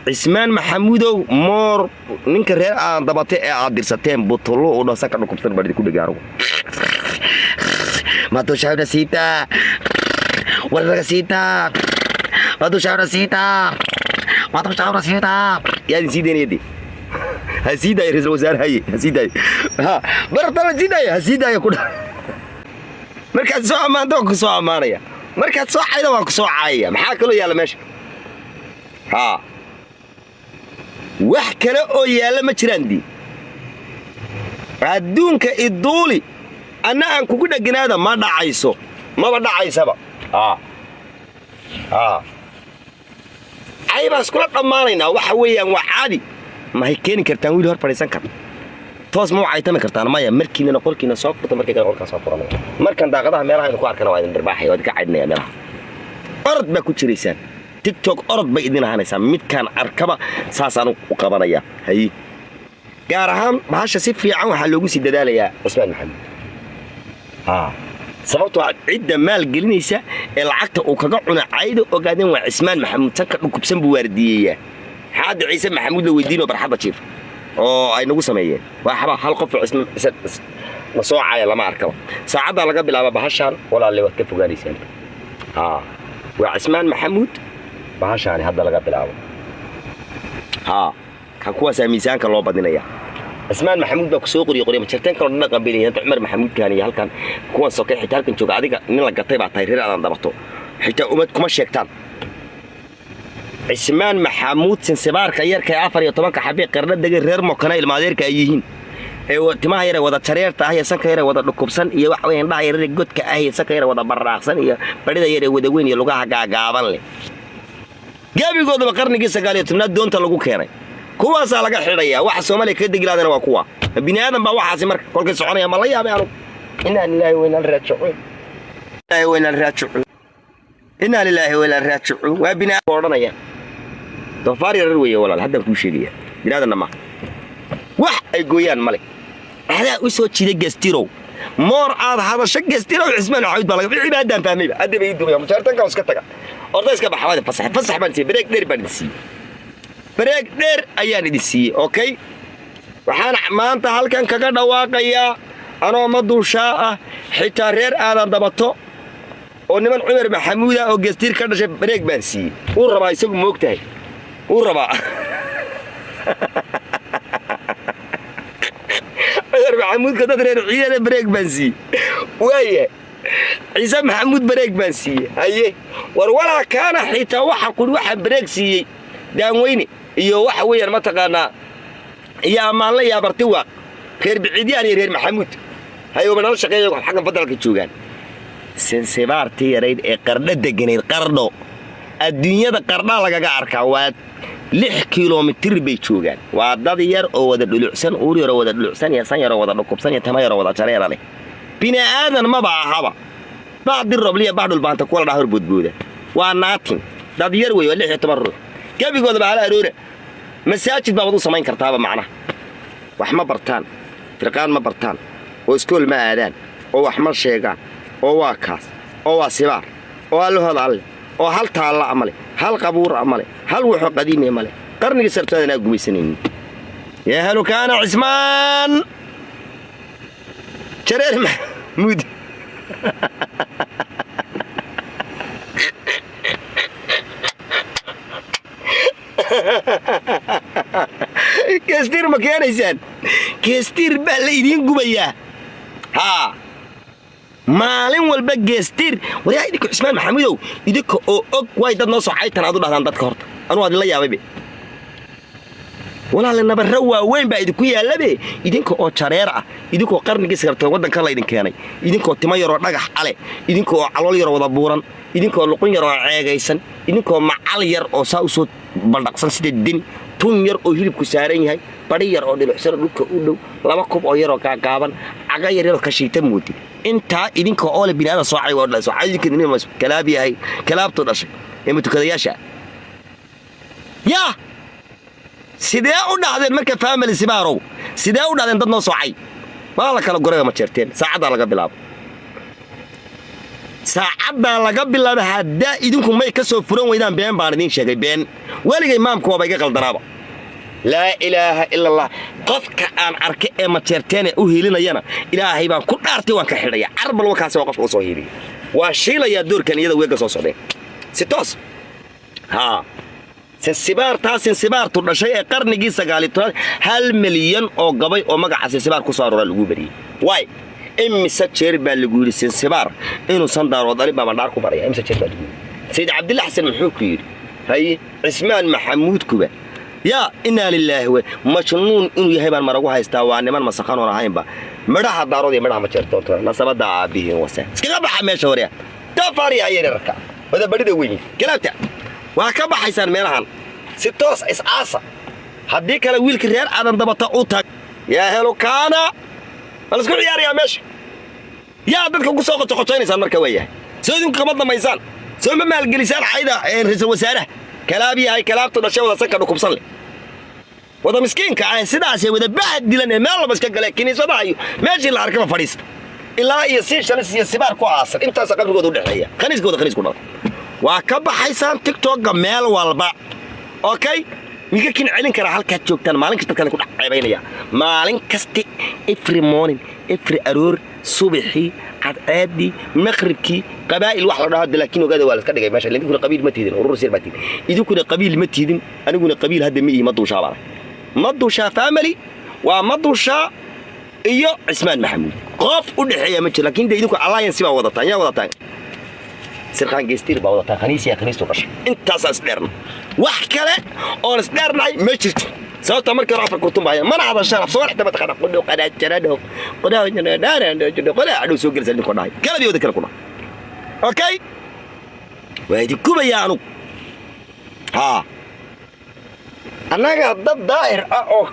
عثمان محمودو مور نينك رير aan dabatay ee aad dirsateen butullo oo dhasa ka dhukubsan bari ku dhigaaro ma to shawda sita wala sita ma to shawda sita يعني سيدي يدي هسيدا يا رئيس الوزراء هي هسيدا ها برضه هسيدا يا كل مركز سوق ما دوك سوق ماريا مركز سوق عيدا واك سوق عايا maxaa kale yaala meesha ha wax kale oo yaala ma jiraan di adduunka iduuli ana aan kugu dhaganaada ma dhacayso ma dhacaysaba ay bas kula dhamaanayna waxa weeyaan waa caadi ma hay keeni kartaan wiil hor fariisan kar toos ma waxay tami kartaan maya markiina qolkiina soo furto markii kale qolka soo furanay markan daaqadaha meelaha ay ku arkana waa idin darbaaxay wad ka caydnaa meelaha orod ba ku jiraysaan tiktok orod bay idin ahaanaysaa midkan arkaba saasaan u qabanaya hay gaar ahaan bahasha si fiican waxa loogu sii dadaalayaa Usmaan Maxamed sababtoo cidda maal gelinaysa ee lacagta uu kaga cuna caydo ogaadeen waa Usmaan Maxamed tanka dhukubsan buu waardiyeeyaa حاد عيسى محمود لو يدينه برحبة شيف أي نقول سمية وحبا هل قف اسم مصوع عيا لما أركبه ساعد على قبل أبا بهشان ولا اللي وقفوا جالسين وعثمان محمود بهشان هذا على قبل أبا كقوة سميسان كله بدنا إياه عثمان محمود بكسوق يقولي مشتين كانوا لنا قبلين أنت عمر محمود كان هل كان قوة سكين حتى هل كنت شو قاعد نلقى قطيبة طايرين على ضبطه حتى أمتكم الشيكتان عثمان محمود سنسبار كير كعفر يطبق حبيب قرن دقيق غير مقنع المادير كأيهين تما يرى وضع شرير تاهي سك يرى وضع لكوبسن يوح وين لا يرى جود كأهي سك يرى وضع براقسن بدي يرى ودوين يلقاها جابان لي جاب يقول بقرن جيس قال يتمنى دون تلقو كيري كوا سالك حرية واحد سومالي كده جلادنا وكوا بني آدم بواحد سمر كل كل سعوني ما الله يا بيانو إنا لله وإنا الرجعون لا وإنا الرجعون إنا لله وإنا الرجعون وبناء قرنا يا ضفاري الروية ولا هذا كل شيء بلاد النما وح يقويان ملك هذا وسوى شيء جستيرو مور هذا شق جستيرو عثمان عيد بالله بعيد أنت فاهمي هذا بيدو يا مشارتك أو سكتك أرضي سكب حوادث فصح بنسي بريك دير بنسي بريك دير أيان ديسي أوكي وحنا ما أنت هل كان كذا واقعية أنا ما دوشاء حتى رير أنا ضبطه ونمن عمر محمود أو جستير كذا شيء بريك بنسي وربع يسوق موقته وربع عمر محمود كذا ترى عيال بريك بنسي وياه عيسى محمود بريك بنسي هيه ولا كان حتى واحد كل واحد بريك سي دام ويني iyo waxa weeyaan ma taqaana iyo amaan la yaabartay waa reer biciidiyaan reer maxamuud hayo banal shaqeeyo xaqan fadalka joogan sensebaartii yareed ee qardha deganeed qardho adduunyada qardha lagaga arkaa waa 6 kiiloomitir bay joogan waa dad yar oo wada dhulucsan uur yar oo wada dhulucsan iyo san yar oo wada dhukubsan iyo tama yar oo wada jareer leh bini aadan ma baahaba baad robliya baad ulbaanta kula dhahor budbuuda waa naatin dad yar way 16 ruux gabigood baa la aroore masaajid baa wadu samayn kartaaba macna wax ma bartaan firqaan ma bartaan oo iskool ma aadaan oo wax ma sheegaan oo waa kaas oo waa sibaar oo allahood alle oo hal taala amale hal qabuur amale hal wuxuu qadiimi amale qarniga sartaadana gumaysaneen ya halu kaana Usmaan jareer mahmuud كستير مكان إنسان كستير بالليلين قبيا ها مالين والبق كستير ويا يدك عثمان محمود يدك أو وايد الناس عايد تناظر هذا عندك كهرت أنا هذا الله يا بيبي ولا لنا بروا وين بعد كويا لبي يدك أو شريرة يدك أو قرن جسر تودن كلا يدك يعني يدك أو تماير رجح عليه يدك أو علوير وضبورا يدك أو لقين يروح عاجيسن يدك أو معلير أو ساوسود بلدقسن سيد الدين تون ير أو هيلب كسارين هاي برير أو دلوحسر لك أولو لما كوب أو يرو كعبان عجاير يرو كشيء تموتي أنت إذن كأول بناء صاعي ولا صاعي كذي مس كلابي هاي كلاب تدرس يمتو كذا ياشا يا سيدا أودا هذا المركب فاهم السبارو سيدا أودا هذا ضدنا صاعي ما لك على قرية ما تشرتين ساعد على قبل saacadda laga bilaabo haddaa idinku may ka soo furan weydaan been baan idin sheegay been waligay imaamku waa iga qaldanaaba laa ilaaha illa allah qofka aan arkay ee majeerteen u hiilinayana ilaahay baan ku dhaartay waan ka xidhaya arbal wakaas oo qofka soo hiiliyo waa shiilaya doorkan iyada weega soo socdeen si toos ha sinsibaartu dhashay ee qarnigii 9 1 milyan oo gabay oo magaca sinsibaar ku soo aroora lagu bariyay way imisa jeer baa lagu yiri sinsibaar inuu sandaaro dalib baa mandhaar ku baraya imisa jeer baa lagu yiri sayid abdullah xasan muxuu ku yiri hay ismaan maxamuud kuba ya inna lillahi wa majnuun inuu yahay baan maragu haystaa waa niman masaqan oo ahaynba madaxa daarood iyo madaxa ma jeerto nasabada aabihiin wasa iskaga baxa meesha hore tafaari ayay rarka wada badida weyn kalaabta waa ka baxaysan meelahan si toos isaasa haddii kale wiilka reer aadan dabata u tag yaa helo kaana bal isku ciyaariya meesha yaa dadka ku soo qotoqotaynaysan marka weeyahay soo idinku kama damaysaan soo ma maalgelisaan xayda ra'iisul wasaaraha kalaabi ay kalaabto dhashay wada sanka dhukubsan leh wada miskiinka ah sidaas wada baad dilan meel la baska galay kiniisada ayu meeshii la arkaba fadhiista ilaa iyo si shalis iyo sibaar ku aasan intaas qabrigooda u dhaxeeya khaniiskooda khaniisku dhaw waa ka baxaysan TikTok meel walba okay miga kin celin kara halka joogtaan maalin kasta kan ku dhacaynaya maalin kasta every morning every aroor subaxi عادي مغربكي قبائل واحد هذا لكن وقاعد ولا كدغاي ماشي اللي يكون قبيل ما تيدين urur sir baatid idin kuna qabiil ma tiidin aniguna qabiil hadda ma madusha baa madusha family waa madusha iyo Ismaan Maxamuud qof u dhaxeeya ma jiro laakiin idinku alliance baa wadataan yaa wadataan sirqaan geestir baa wadataan khaniisiya khaniistu qashay intaas asdheerna wax kale oo asdheernay ma jirto sababta markii rafa kurtum baa mana hada sharaf soo xita badqada qodho qada jarado qodaa qodaa adu soo galsan ku dhahay kala wada kala ku dhahay okay waadi kubayaanu ha anaga dad daahir ah oo